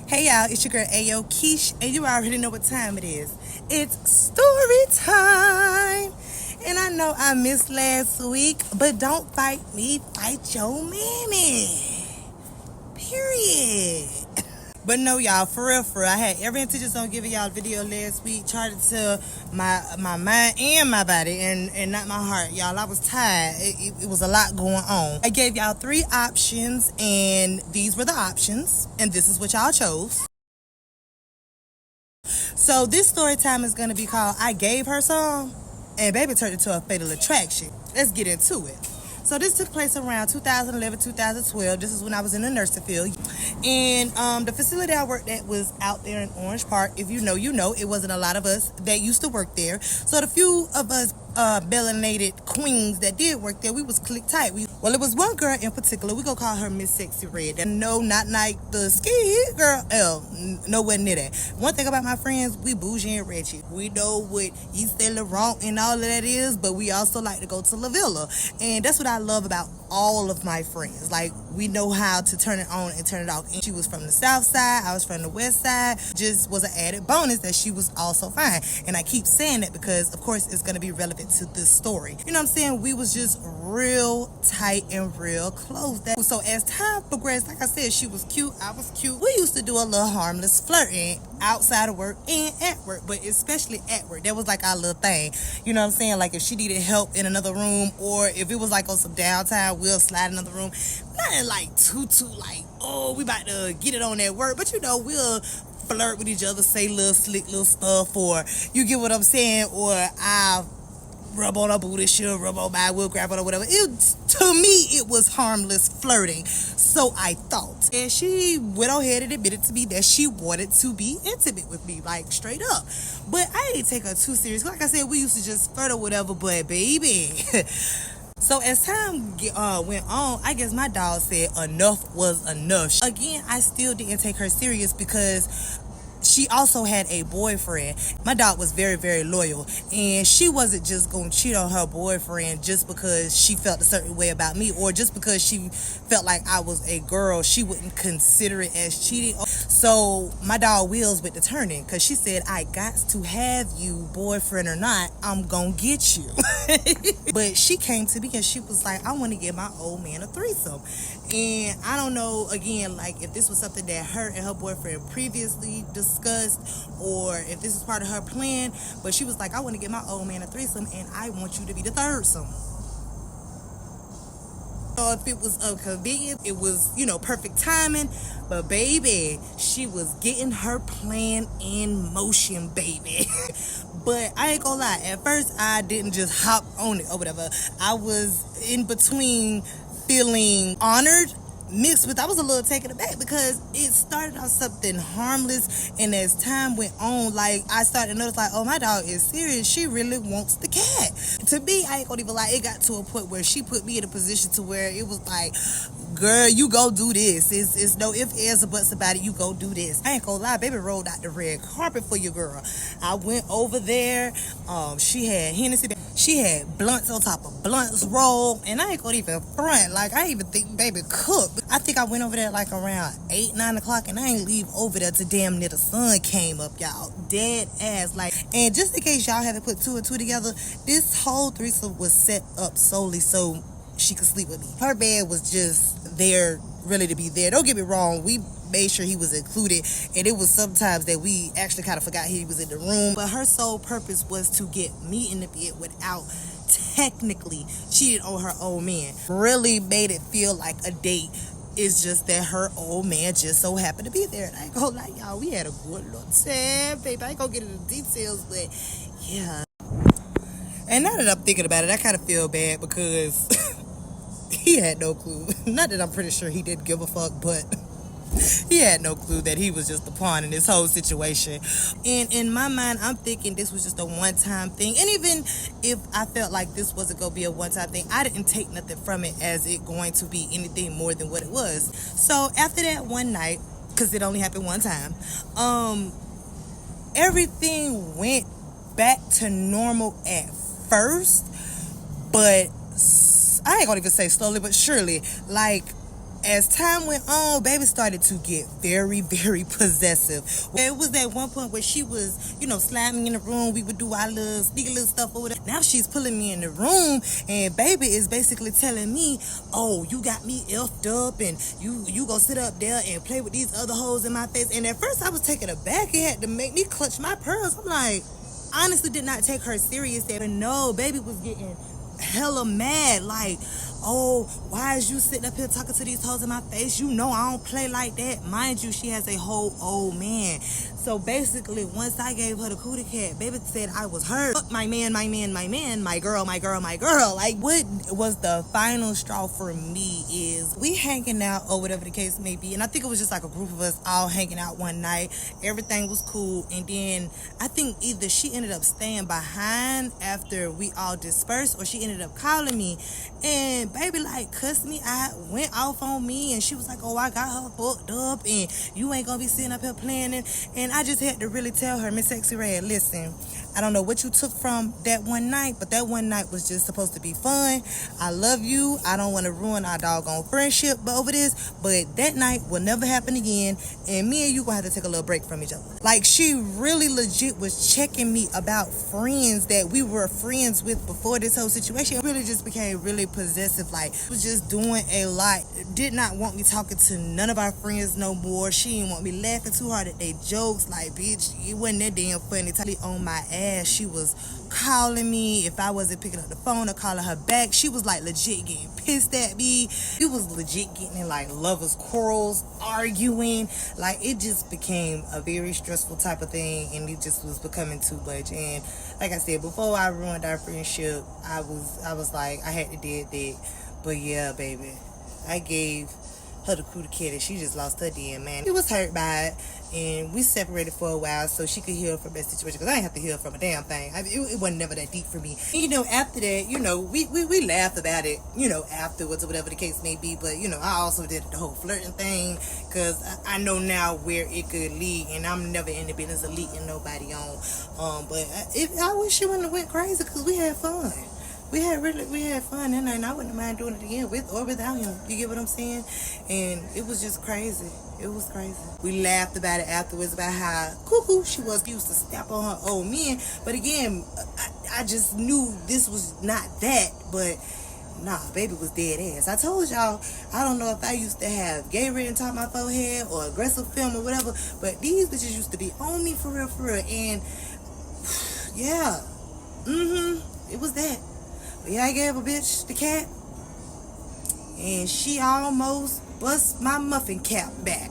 Hey y'all, it's your girl Ayo Keish, and you already know what time it is. It's story time. And I know I missed last week, but don't fight me, fight your mammy. Period. But no, y'all, for real, I had every intentions on giving y'all a video last week, charged to my mind and my body, and not my heart, y'all. I was tired. It was a lot going on. I gave y'all 3 options, and these were the options, and this is what y'all chose. So this story time is gonna be called "I Gave Her Some," and baby turned into a fatal attraction. Let's get into it. So this took place around 2011, 2012. This is when I was in the nursing field. And the facility I worked at was out there in Orange Park. If you know, you know. It wasn't a lot of us that used to work there. So the few of us melanated queens that did work there, we was click tight. Well, it was one girl in particular. We gonna call her Miss Sexy Red. And no, not like the skinny girl. Nowhere near that. One thing about my friends, we bougie and ratchet. We know what East Saint Laurent and all of that is, but we also like to go to La Villa. And that's what I love about all of my friends. Like, we know how to turn it on and turn it off. And she was from the south side, I was from the west side. Just was an added bonus that she was also fine. And I keep saying that because, of course, it's going to be relevant to this story. You know what I'm saying? We was just real tight and real close. So as time progressed, like I said, she was cute, I was cute. We used to do a little harmless flirting outside of work and at work, but especially at work. That was like our little thing. You know what I'm saying? Like if she needed help in another room, or if it was like on some downtime, we'll slide in another room. Nothing like too like, oh, we about to get it on at work, but you know, we'll flirt with each other, say little slick little stuff, or you get what I'm saying, or I'll rub on her booty, she'll rub on my, we'll grab it or whatever. To me, it was harmless flirting. So I thought. And she went ahead and admitted to me that she wanted to be intimate with me, like straight up. But I didn't take her too serious. Like I said, we used to just flirt or whatever, but baby. So as time went on, I guess my dog said enough was enough. Again, I still didn't take her serious because she also had a boyfriend. My dog was very, very loyal, and she wasn't just gonna cheat on her boyfriend just because she felt a certain way about me, or just because she felt like I was a girl. She wouldn't consider it as cheating. So my dog wheels went to turning, because she said, I got to have you, boyfriend or not, I'm gonna get you. But she came to me and she was like, I want to give my old man a threesome. And I don't know, again, like if this was something that her and her boyfriend previously discussed, or if this was part of her plan, but she was like, I want to get my old man a threesome, and I want you to be the thirdsome. So if it was convenient, it was, perfect timing. But baby, she was getting her plan in motion, baby. But I ain't gonna lie, at first I didn't just hop on it or whatever. I was in between feeling honored mixed with, I was a little taken aback, because it started off something harmless, and as time went on, like I started to notice, like, oh, my dog is serious. She really wants the cat. To me, I ain't gonna even lie, it got to a point where she put me in a position to where it was like, girl, you go do this. It's no ifs, ands, or buts about it. You go do this. I ain't gonna lie, baby rolled out the red carpet for your girl. I went over there. She had Hennessy. She had blunts on top of blunts roll, and I ain't gonna even front. Like, I even think baby cooked. I think I went over there like around 8, 9 o'clock, and I ain't leave over there till damn near the sun came up, y'all. Dead ass. Like, and just in case y'all haven't put 2 and 2 together, this whole threesome was set up solely so she could sleep with me. Her bed was just there, really to be there. Don't get me wrong, we made sure he was included, and it was sometimes that we actually kind of forgot he was in the room. But her sole purpose was to get me in the bed without technically cheating on her old man. Really made it feel like a date. It's just that her old man just so happened to be there. And I ain't gonna lie, y'all, we had a good little time, baby. I ain't gonna get into the details, but yeah. And now that I'm thinking about it, I kind of feel bad because he had no clue. Not that I'm pretty sure he didn't give a fuck, but he had no clue that he was just the pawn in this whole situation. And in my mind, I'm thinking this was just a one-time thing. And even if I felt like this wasn't going to be a one-time thing, I didn't take nothing from it as it going to be anything more than what it was. So after that one night, because it only happened one time, everything went back to normal at first, but I ain't gonna even say slowly but surely. Like, As time went on, baby started to get very, very possessive. It was at one point where she was, slamming in the room. We would do our little sneaky little stuff over there. Now she's pulling me in the room, and baby is basically telling me, oh, you got me effed up, and you go sit up there and play with these other hoes in my face. And at first I was taken aback. It had to make me clutch my pearls. I'm like, honestly did not take her serious. But no, baby was getting hella mad, like, oh, why is you sitting up here talking to these hoes in my face? You know I don't play like that. Mind you, she has a whole old man. So basically, once I gave her the cootie cat, baby said I was hurt. My man, my girl. Like, what was the final straw for me is we hanging out or whatever the case may be. And I think it was just like a group of us all hanging out one night. Everything was cool. And then I think either she ended up staying behind after we all dispersed, or she ended up calling me. And baby, like, cussed me out, went off on me, and she was like, oh, I got her fucked up, and you ain't gonna be sitting up here playing it. And I just had to really tell her, Miss Sexy Red, listen, I don't know what you took from that one night, but that one night was just supposed to be fun. I love you. I don't want to ruin our doggone friendship over this, but that night will never happen again, and me and you gonna have to take a little break from each other. Like, she really legit was checking me about friends that we were friends with before this whole situation. It really just became really possessive. Like, was just doing a lot. Did not want me talking to none of our friends no more. She didn't want me laughing too hard at their jokes. Like, bitch, it wasn't that damn funny. Totally on my ass. She was calling me if I wasn't picking up the phone or calling her back. She was like legit getting pissed at me. It was legit getting in like lovers quarrels, arguing. Like, it just became a very stressful type of thing, and it just was becoming too much. And like I said, before I ruined our friendship, I was like, I had to do that. But yeah, baby, I gave her the cootie cat, and she just lost her damn man. She was hurt by it, and we separated for a while so she could heal from that situation, because I didn't have to heal from a damn thing. It wasn't never that deep for me. And, after that, we laughed about it, afterwards or whatever the case may be. But, I also did the whole flirting thing, because I know now where it could lead, and I'm never in the business of leading nobody on. But I wish she wouldn't have went crazy, because we had fun. We had fun, and I wouldn't mind doing it again with or without him. You get what I'm saying? And it was just crazy. It was crazy. We laughed about it afterwards, about how cuckoo she was. Used to step on her old men. But again, I just knew this was not that. But nah, baby was dead ass. I told y'all, I don't know if I used to have gay written top my forehead or aggressive film or whatever, but these bitches used to be on me for real. And yeah, it was that. But yeah, I gave a bitch the cat, and she almost bust my muffin cap back.